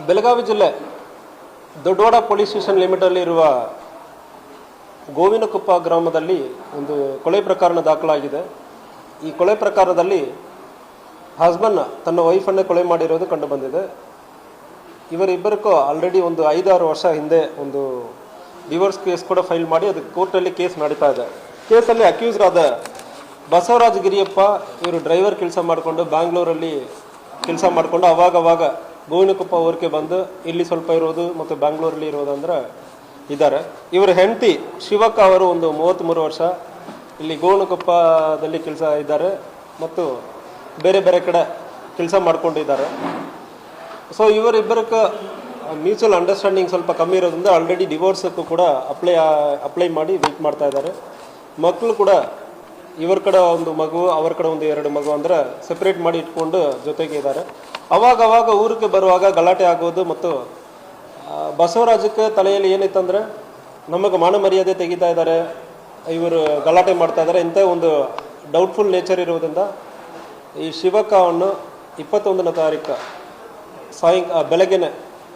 ಬೆಳಗಾವಿ ಜಿಲ್ಲೆ Doddawad police station ಲಿಮಿಟಲ್ಲಿರುವ Govinakoppa ಗ್ರಾಮದಲ್ಲಿ ಒಂದು ಕೊಲೆ ಪ್ರಕರಣ ದಾಖಲಾಗಿದೆ. ಈ ಕೊಲೆ ಪ್ರಕರಣದಲ್ಲಿ ಹಸ್ಬೆಂಡ್ ತನ್ನ ವೈಫನ್ನೇ ಕೊಲೆ ಮಾಡಿರೋದು ಕಂಡು ಬಂದಿದೆ. ಇವರಿಬ್ಬರಿಗೂ ಆಲ್ರೆಡಿ ಒಂದು 5-6 ವರ್ಷ ಹಿಂದೆ ಒಂದು ಡಿವೋರ್ಸ್ ಕೇಸ್ ಕೂಡ ಫೈಲ್ ಮಾಡಿ ಅದು ಕೋರ್ಟಲ್ಲಿ ಕೇಸ್ ನಡೀತಾ ಇದೆ. ಕೇಸಲ್ಲಿ ಅಕ್ಯೂಸ್ಡ್ ಆದ ಬಸವರಾಜ ಗಿರಿಯಪ್ಪ ಇವರು ಡ್ರೈವರ್ ಕೆಲಸ ಮಾಡಿಕೊಂಡು ಬ್ಯಾಂಗ್ಳೂರಲ್ಲಿ ಕೆಲಸ ಮಾಡಿಕೊಂಡು ಅವಾಗವಾಗ ಗೋವಿನಕೊಪ್ಪ ಊರಿಗೆ ಬಂದು ಇಲ್ಲಿ ಸ್ವಲ್ಪ ಇರೋದು ಮತ್ತು ಬ್ಯಾಂಗ್ಳೂರಲ್ಲಿ ಇರೋದು ಅಂದ್ರೆ ಇದ್ದಾರೆ. ಇವರ ಹೆಂಡತಿ ಶಿವಕ್ಕ ಅವರು ಒಂದು 33 ವರ್ಷ ಇಲ್ಲಿ ಗೋವಿನಕೊಪ್ಪದಲ್ಲಿ ಕೆಲಸ ಇದ್ದಾರೆ ಮತ್ತು ಬೇರೆ ಬೇರೆ ಕಡೆ ಕೆಲಸ ಮಾಡ್ಕೊಂಡಿದ್ದಾರೆ. ಸೊ ಇವರಿಬ್ಬರಕ್ಕೆ ಮ್ಯೂಚುವಲ್ ಅಂಡರ್ಸ್ಟ್ಯಾಂಡಿಂಗ್ ಸ್ವಲ್ಪ ಕಮ್ಮಿ ಇರೋದ್ರಿಂದ ಆಲ್ರೆಡಿ ಡಿವೋರ್ಸಕ್ಕೂ ಕೂಡ ಅಪ್ಲೈ ಮಾಡಿ ವೇಟ್ ಮಾಡ್ತಾ ಇದ್ದಾರೆ. ಮಕ್ಕಳು ಕೂಡ ಇವ್ರ ಕಡೆ ಒಂದು ಮಗು ಅವ್ರ ಕಡೆ ಒಂದು 2 ಮಗು ಅಂದರೆ ಸೆಪ್ರೇಟ್ ಮಾಡಿ ಇಟ್ಕೊಂಡು ಜೊತೆಗೆ ಇದ್ದಾರೆ. ಅವಾಗ ಊರಿಗೆ ಬರುವಾಗ ಗಲಾಟೆ ಆಗೋದು ಮತ್ತು ಬಸವರಾಜಕ್ಕೆ ತಲೆಯಲ್ಲಿ ಏನಿತ್ತಂದರೆ ನಮಗೆ ಮಾನ ಮರ್ಯಾದೆ ತೆಗಿತಾ ಇದ್ದಾರೆ, ಇವರು ಗಲಾಟೆ ಮಾಡ್ತಾ ಇದ್ದಾರೆ ಇಂಥ ಒಂದು ಡೌಟ್ಫುಲ್ ನೇಚರ್ ಇರೋದ್ರಿಂದ ಈ ಶಿವಕ್ಕವನ್ನು 21ನೇ ತಾರೀಕು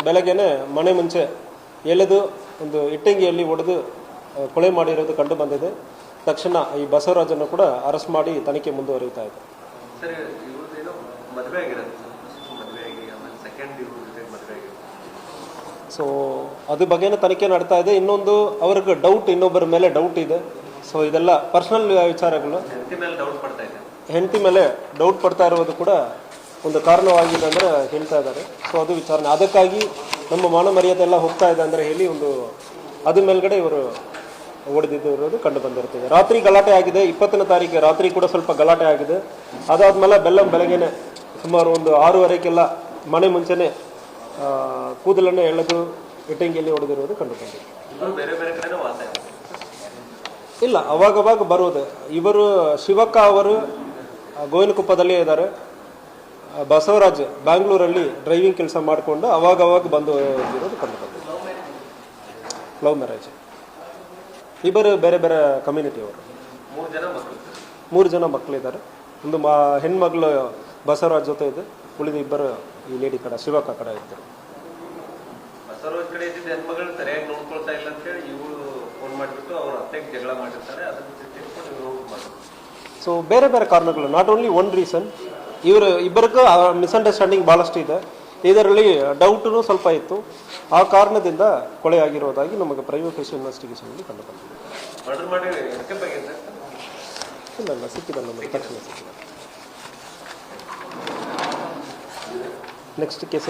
ಬೆಳಗ್ಗೆನೆ ಮನೆ ಮುಂಚೆ ಎಳೆದು ಒಂದು ಇಟ್ಟಂಗಿಯಲ್ಲಿ ಹೊಡೆದು ಕೊಲೆ ಮಾಡಿರೋದು ಕಂಡು ಬಂದಿದೆ. ತಕ್ಷಣ ಈ ಬಸವರಾಜನ್ನು ಕೂಡ ಅರೆಸ್ಟ್ ಮಾಡಿ ತನಿಖೆ ಮುಂದುವರಿತಾ ಇದೆ. ಸೊ ಅದ್ರ ಬಗ್ಗೆನೇ ತನಿಖೆ ನಡ್ತಾ ಇದೆ. ಇನ್ನೊಂದು ಅವ್ರಿಗೆ ಇನ್ನೊಬ್ಬರ ಮೇಲೆ ಡೌಟ್ ಇದೆ. ಸೊ ಇದೆಲ್ಲ ಪರ್ಸನಲ್ ವಿಚಾರಗಳು. ಹೆಂಡತಿ ಮೇಲೆ ಡೌಟ್ ಪಡ್ತಾ ಇರೋದು ಕೂಡ ಒಂದು ಕಾರಣವಾಗಿದೆ ಅಂದರೆ ಹೇಳ್ತಾ ಇದ್ದಾರೆ. ಸೊ ಅದು ವಿಚಾರಣೆ, ಅದಕ್ಕಾಗಿ ನಮ್ಮ ಮಾನ ಮರ್ಯಾದೆ ಎಲ್ಲ ಹೋಗ್ತಾ ಇದೆ ಅಂದರೆ ಹೇಳಿ ಒಂದು ಅದ್ರ ಮೇಲ್ಗಡೆ ಇವರು ಹೊಡೆದಿರೋದು ಕಂಡು ಬಂದಿರ್ತದೆ. ರಾತ್ರಿ ಗಲಾಟೆ ಆಗಿದೆ. 20ನೇ ತಾರೀಕಿಗೆ ರಾತ್ರಿ ಕೂಡ ಸ್ವಲ್ಪ ಗಲಾಟೆ ಆಗಿದೆ. ಅದಾದ್ಮೇಲೆ ಬೆಳಗ್ಗೆನೆ ಸುಮಾರು ಒಂದು 6:30ಕ್ಕೆಲ್ಲ ಮನೆ ಮುಂಚೆನೆ ಕೂದಲನ್ನೇ ಎಳೆದು ಇಟ್ಟಂಗಿಯಲ್ಲಿ ಹೊಡೆದಿರೋದು ಕಂಡು ಬಂದಿದೆ. ಇಲ್ಲ, ಅವಾಗವಾಗ ಬರುವುದು. ಇವರು ಶಿವಕ್ಕ ಅವರು ಗೋವಿನಕೊಪ್ಪದಲ್ಲೇ ಇದ್ದಾರೆ. ಬಸವರಾಜ್ ಬ್ಯಾಂಗ್ಳೂರಲ್ಲಿ ಡ್ರೈವಿಂಗ್ ಕೆಲಸ ಮಾಡಿಕೊಂಡು ಅವಾಗವಾಗ ಬಂದು ಇರೋದು ಕಂಡು ಬಂದಿದೆ. Love marriage. ಇಬ್ಬರು ಬೇರೆ ಬೇರೆ ಕಮ್ಯುನಿಟಿ ಅವರು. 3 ಜನ ಮಕ್ಕಳಿದ್ದಾರೆ. ಒಂದು ಹೆಣ್ಮಗಳು ಬಸವರಾಜ್ ಜೊತೆ ಇದೆ, ಉಳಿದ ಇಬ್ಬರು ಈ ಲೇಡಿ ಕಡೆ ಶಿವಕ್ಕ ಕಡೆ ಇದ್ದರು. ಬಸವರಾಜ್ ಕಡೆ ಇದ್ದಿದ್ದ ಹೆಣ್ಮಗಳು ಸರಿಯಾಗಿ ನೋಡ್ಕೊಳ್ತಾ ಇಲ್ಲ ಅಂತ ಹೇಳಿ ಇವರು ಫೋನ್ ಮಾಡಿಬಿಟ್ಟು ಅವ್ರ ಅತ್ತೆಗೆ ಜಗಳ ಮಾಡಿರ್ತಾರೆ. ಸೊ ಬೇರೆ ಬೇರೆ ಕಾರಣಗಳು, ನಾಟ್ ಓನ್ಲಿ ಒನ್ ರೀಸನ್. ಇಬ್ಬರಿಗೂ ಮಿಸ್ಅಂಡರ್ಸ್ಟ್ಯಾಂಡಿಂಗ್ ಭಾಳಷ್ಟು ಇದೆ. ಇದರಲ್ಲಿ ಡೌಟೂ ಸ್ವಲ್ಪ ಇತ್ತು. ಆ ಕಾರಣದಿಂದ ಕೊಲೆ ಆಗಿರೋದಾಗಿ ನಮಗೆ ಪ್ರೈವೇಟ್ ಇನ್ವೆಸ್ಟಿಗೇಷನಲ್ಲಿ ಕಂಡು ಬಂದಿದೆ. ಇಲ್ಲ, ಸಿಕ್ಕಿದೆ ನಮಗೆ ತಕ್ಷಣ ಸಿಕ್ಕಿದೆ. Next case